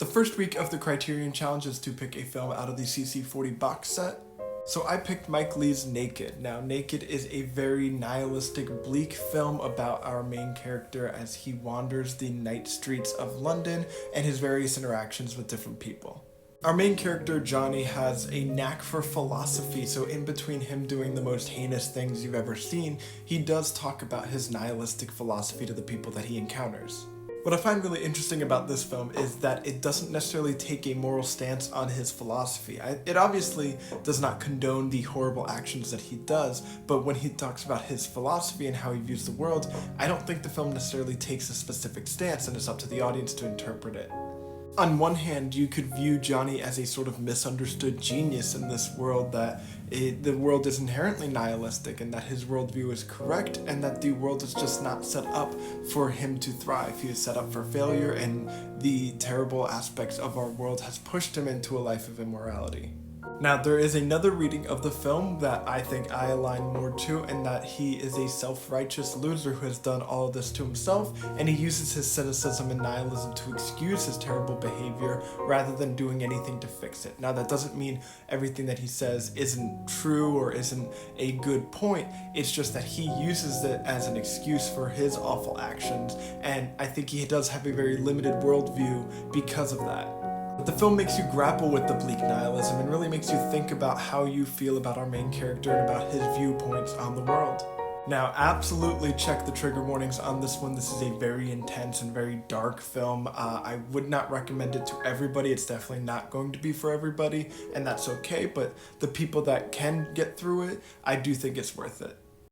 The first week of the Criterion Challenge is to pick a film out of the CC40 box set. So I picked Mike Leigh's Naked. Now, Naked is a very nihilistic, bleak film about our main character as he wanders the night streets of London and his various interactions with different people. Our main character, Johnny, has a knack for philosophy, so in between him doing the most heinous things you've ever seen, he does talk about his nihilistic philosophy to the people that he encounters. What I find really interesting about this film is that it doesn't necessarily take a moral stance on his philosophy. It obviously does not condone the horrible actions that he does, but when he talks about his philosophy and how he views the world, I don't think the film necessarily takes a specific stance, and it's up to the audience to interpret it. On one hand, you could view Johnny as a sort of misunderstood genius in this world, that the world is inherently nihilistic and that his worldview is correct and that the world is just not set up for him to thrive. He is set up for failure, and the terrible aspects of our world has pushed him into a life of immorality. Now, there is another reading of the film that I think I align more to, and that he is a self-righteous loser who has done all of this to himself, and he uses his cynicism and nihilism to excuse his terrible behavior rather than doing anything to fix it. Now, that doesn't mean everything that he says isn't true or isn't a good point. It's just that he uses it as an excuse for his awful actions, and I think he does have a very limited worldview because of that. But the film makes you grapple with the bleak nihilism and really makes you think about how you feel about our main character and about his viewpoints on the world. Now, absolutely check the trigger warnings on this one. This is a very intense and very dark film. I would not recommend it to everybody. It's definitely not going to be for everybody, and that's okay, but the people that can get through it, I do think it's worth it.